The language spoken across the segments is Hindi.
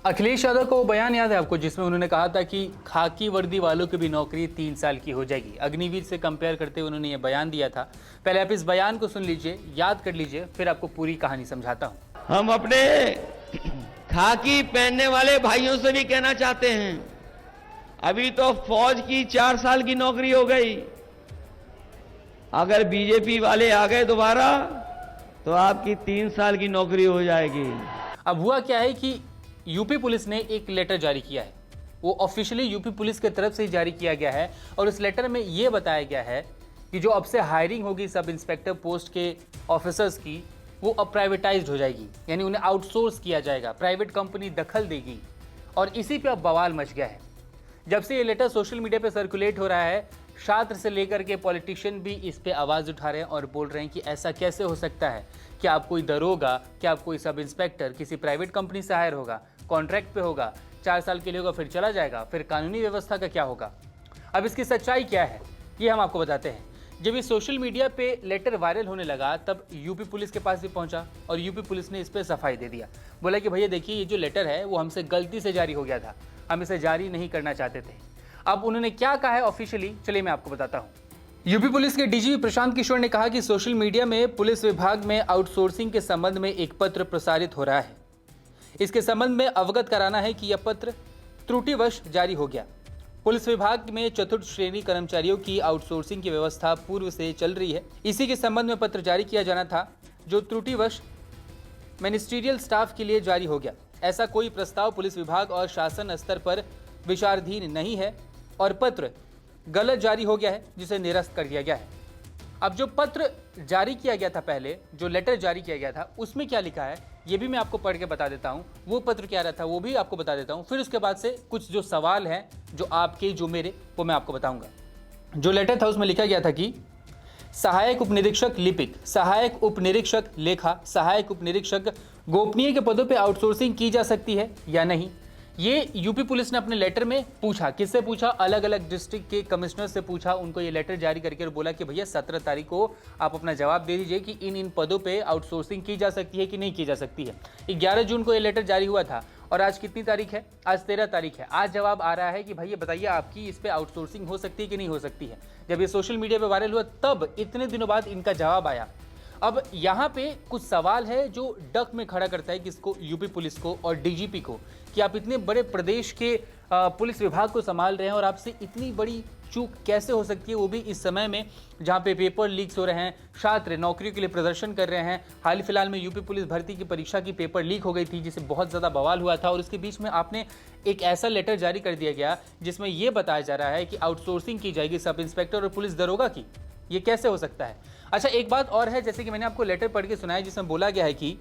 अखिलेश यादव का वो बयान याद है आपको जिसमें उन्होंने कहा था कि खाकी वर्दी वालों की भी नौकरी 3 साल की हो जाएगी। अग्निवीर से कंपेयर करते हुए उन्होंने ये बयान दिया था। पहले आप इस बयान को सुन लीजिए, याद कर लीजिए, फिर आपको पूरी कहानी समझाता हूँ। हम अपने खाकी पहनने वाले भाइयों से भी कहना चाहते हैं, अभी तो फौज की 4 साल की नौकरी हो गई। अगर बीजेपी वाले आ गए दोबारा तो आपकी 3 साल की नौकरी हो जाएगी। अब हुआ क्या है कि यूपी पुलिस ने एक लेटर जारी किया है। वो ऑफिशियली यूपी पुलिस की तरफ से ही जारी किया गया है और उस लेटर में ये बताया गया है कि जो अब से हायरिंग होगी सब इंस्पेक्टर पोस्ट के ऑफिसर्स की, वो अब प्राइवेटाइज्ड हो जाएगी, यानी उन्हें आउटसोर्स किया जाएगा, प्राइवेट कंपनी दखल देगी। और इसी पे अब बवाल मच गया है। जब से ये लेटर सोशल मीडिया पे सर्कुलेट हो रहा है, छात्र से लेकर के पॉलिटिशियन भी इस पे आवाज़ उठा रहे हैं और बोल रहे हैं कि ऐसा कैसे हो सकता है। क्या आप कोई दरोगा, क्या आप कोई सब इंस्पेक्टर किसी प्राइवेट कंपनी से हायर होगा, कॉन्ट्रैक्ट पे होगा, 4 साल के लिए होगा, फिर चला जाएगा, फिर कानूनी व्यवस्था का क्या होगा। अब इसकी सच्चाई क्या है ये हम आपको बताते हैं। जब ये सोशल मीडिया पे लेटर वायरल होने लगा तब यूपी पुलिस के पास भी पहुंचा और यूपी पुलिस ने इस पर सफाई दे दिया। बोला कि भैया देखिए, ये जो लेटर है वो हमसे गलती से जारी हो गया था, हम इसे जारी नहीं करना चाहते थे। अब उन्होंने क्या कहा है ऑफिशियली, चलिए मैं आपको बताता हूँ। यूपी पुलिस के डीजीपी प्रशांत किशोर ने कहा कि सोशल मीडिया में पुलिस विभाग में आउटसोर्सिंग के संबंध में एक पत्र प्रसारित हो रहा है। इसके संबंध में अवगत कराना है कि यह पत्र त्रुटिवश जारी हो गया। पुलिस विभाग में चतुर्थ श्रेणी कर्मचारियों की आउटसोर्सिंग की व्यवस्था पूर्व से चल रही है। इसी के संबंध में पत्र जारी किया जाना था, जो त्रुटिवश मिनिस्ट्रियल स्टाफ के लिए जारी हो गया। ऐसा कोई प्रस्ताव पुलिस विभाग और शासन स्तर पर विचाराधीन नहीं है और पत्र गलत जारी हो गया है, जिसे निरस्त कर दिया गया है। अब जो पत्र जारी किया गया था, पहले जो लेटर जारी किया गया था, उसमें क्या लिखा है ये भी मैं आपको पढ़ के बता देता हूँ। वो पत्र क्या रहा था वो भी आपको बता देता हूँ। फिर उसके बाद से कुछ जो सवाल हैं, जो आपके जो मेरे, वो मैं आपको बताऊंगा। जो लेटर था उसमें लिखा गया था कि सहायक उप निरीक्षक लिपिक, सहायक उप निरीक्षक लेखा, सहायक उप निरीक्षक गोपनीय के पदों पर आउटसोर्सिंग की जा सकती है या नहीं। ये यूपी पुलिस ने अपने लेटर में पूछा। किससे पूछा? अलग अलग डिस्ट्रिक्ट के कमिश्नर से पूछा। उनको ये लेटर जारी करके बोला कि भैया 17 तारीख को आप अपना जवाब दे दीजिए कि इन पदों पे आउटसोर्सिंग की जा सकती है कि नहीं की जा सकती है। 11 जून को ये लेटर जारी हुआ था और आज कितनी तारीख है? आज 13 तारीख है। आज जवाब आ रहा है कि भैया बताइए आपकी इस पर आउटसोर्सिंग हो सकती है कि नहीं हो सकती है। जब ये सोशल मीडिया पर वायरल हुआ तब इतने दिनों बाद इनका जवाब आया। अब यहाँ पे कुछ सवाल है जो डक में खड़ा करता है किसको? यूपी पुलिस को और डीजीपी को, कि आप इतने बड़े प्रदेश के पुलिस विभाग को संभाल रहे हैं और आपसे इतनी बड़ी चूक कैसे हो सकती है, वो भी इस समय में जहाँ पे पेपर लीक्स हो रहे हैं, छात्र नौकरियों के लिए प्रदर्शन कर रहे हैं। हाल फिलहाल में यूपी पुलिस भर्ती की परीक्षा की पेपर लीक हो गई थी, जिससे बहुत ज़्यादा बवाल हुआ था और इसके बीच में आपने एक ऐसा लेटर जारी कर दिया गया जिसमें यह बताया जा रहा है कि आउटसोर्सिंग की जाएगी सब इंस्पेक्टर और पुलिस दरोगा की। ये कैसे हो सकता है? अच्छा, एक बात और है, जैसे कि मैंने आपको लेटर पढ़ के सुनाया जिसमें बोला गया है कि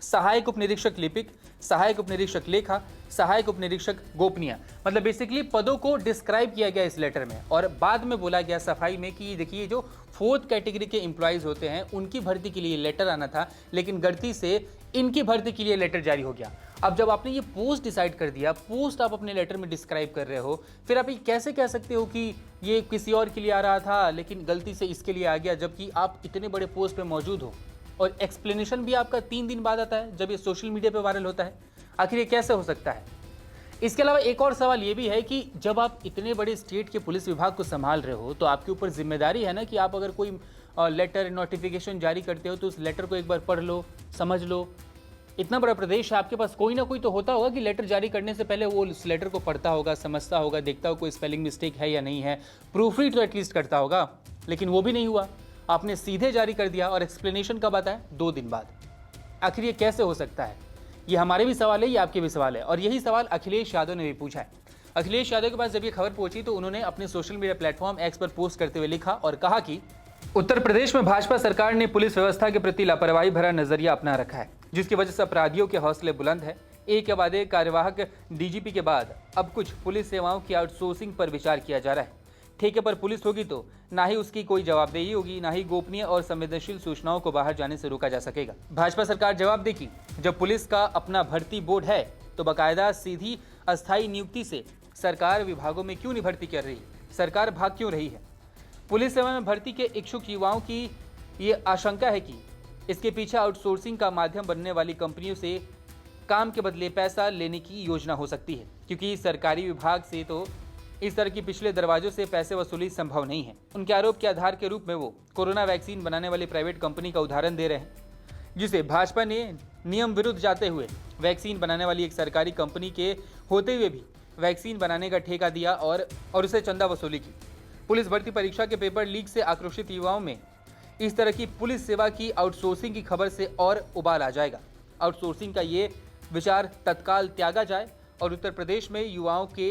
सहायक उप निरीक्षक लिपिक, सहायक उप निरीक्षक लेखा, सहायक उप निरीक्षक गोपनीय, मतलब बेसिकली पदों को डिस्क्राइब किया गया इस लेटर में। और बाद में बोला गया सफाई में कि देखिए जो 4th कैटेगरी के एम्प्लॉयज़ होते हैं उनकी भर्ती के लिए लेटर आना था, लेकिन गलती से इनकी भर्ती के लिए लेटर जारी हो गया। अब जब आपने ये पोस्ट डिसाइड कर दिया, पोस्ट आप अपने लेटर में डिस्क्राइब कर रहे हो, फिर आप ये कैसे कह सकते हो कि ये किसी और के लिए आ रहा था लेकिन गलती से इसके लिए आ गया, जबकि आप इतने बड़े पोस्ट पे मौजूद हो और एक्सप्लेनेशन भी आपका 3 दिन बाद आता है जब ये सोशल मीडिया पे वायरल होता है। आखिर ये कैसे हो सकता है? इसके अलावा एक और सवाल ये भी है कि जब आप इतने बड़े स्टेट के पुलिस विभाग को संभाल रहे हो तो आपके ऊपर जिम्मेदारी है ना कि आप अगर कोई लेटर नोटिफिकेशन जारी करते हो तो उस लेटर को एक बार पढ़ लो, समझ लो। इतना बड़ा प्रदेश है आपके पास, कोई ना कोई तो होता होगा कि लेटर जारी करने से पहले वो उस लेटर को पढ़ता होगा, समझता होगा, देखता होगा कोई स्पेलिंग मिस्टेक है या नहीं है, प्रूफ रीड तो एटलीस्ट करता होगा। लेकिन वो भी नहीं हुआ, आपने सीधे जारी कर दिया और एक्सप्लेनेशन कब आता है? 2 दिन बाद। आखिर ये कैसे हो सकता है? ये हमारे भी सवाल है, ये आपके भी सवाल है और यही सवाल अखिलेश यादव ने भी पूछा है। अखिलेश यादव के पास जब ये खबर पहुंची तो उन्होंने अपने सोशल मीडिया प्लेटफॉर्म एक्स पर पोस्ट करते हुए लिखा और कहा कि उत्तर प्रदेश में भाजपा सरकार ने पुलिस व्यवस्था के प्रति लापरवाही भरा नजरिया अपना रखा है, जिसकी वजह से अपराधियों के हौसले बुलंद है। एक के बाद एक कार्यवाहक डीजीपी के बाद अब कुछ पुलिस सेवाओं की आउटसोर्सिंग पर विचार किया जा रहा है। ठेके पर पुलिस होगी तो ना ही उसकी कोई जवाबदेही होगी, ना ही गोपनीय और संवेदनशील सूचनाओं को बाहर जाने से रोका जा सकेगा। भाजपा सरकार जवाब देगी। जब पुलिस का अपना भर्ती बोर्ड है तो बाकायदा सीधी अस्थायी नियुक्ति से सरकार विभागों में क्यों नहीं भर्ती कर रही? सरकार भाग क्यों रही है? पुलिस सेवा में भर्ती के इच्छुक युवाओं की ये आशंका है कि इसके पीछे आउटसोर्सिंग का माध्यम बनने वाली कंपनियों से काम के बदले पैसा लेने की योजना हो सकती है, क्योंकि सरकारी विभाग से तो इस तरह की पिछले दरवाजों से पैसे वसूली संभव नहीं है। उनके आरोप के आधार के रूप में वो कोरोना वैक्सीन बनाने वाली प्राइवेट कंपनी का उदाहरण दे रहे हैं, जिसे भाजपा ने नियम विरुद्ध जाते हुए वैक्सीन बनाने वाली एक सरकारी कंपनी के होते हुए भी वैक्सीन बनाने का ठेका दिया और उसे चंदा वसूली की। पुलिस भर्ती परीक्षा के पेपर लीक से आक्रोशित युवाओं में इस तरह की पुलिस सेवा की आउटसोर्सिंग की खबर से और उबाल आ जाएगा। आउटसोर्सिंग का ये विचार तत्काल त्यागा जाए और उत्तर प्रदेश में युवाओं के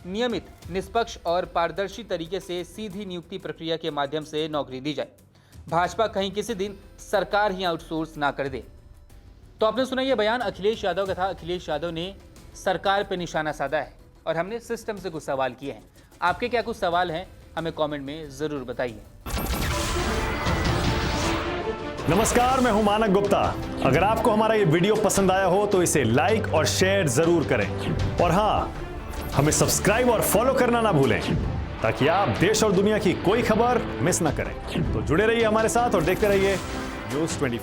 नियमित, निष्पक्ष और पारदर्शी तरीके से सीधी नियुक्ति प्रक्रिया के माध्यम से नौकरी दी जाए। भाजपा कहीं किसी दिन सरकार ही आउटसोर्स ना कर दे। तो आपने सुना ये बयान अखिलेश यादव का था। अखिलेश यादव ने सरकार पे निशाना साधा है और हमने सिस्टम से कुछ सवाल किए हैं। आपके क्या कुछ सवाल हैं, हमें कमेंट में जरूर बताइए। नमस्कार, मैं हूं मानक गुप्ता। अगर आपको हमारा ये वीडियो पसंद आया हो तो इसे लाइक और शेयर जरूर करें और हाँ, हमें सब्सक्राइब और फॉलो करना ना भूलें ताकि आप देश और दुनिया की कोई खबर मिस ना करें। तो जुड़े रहिए हमारे साथ और देखते रहिए न्यूज़ 24।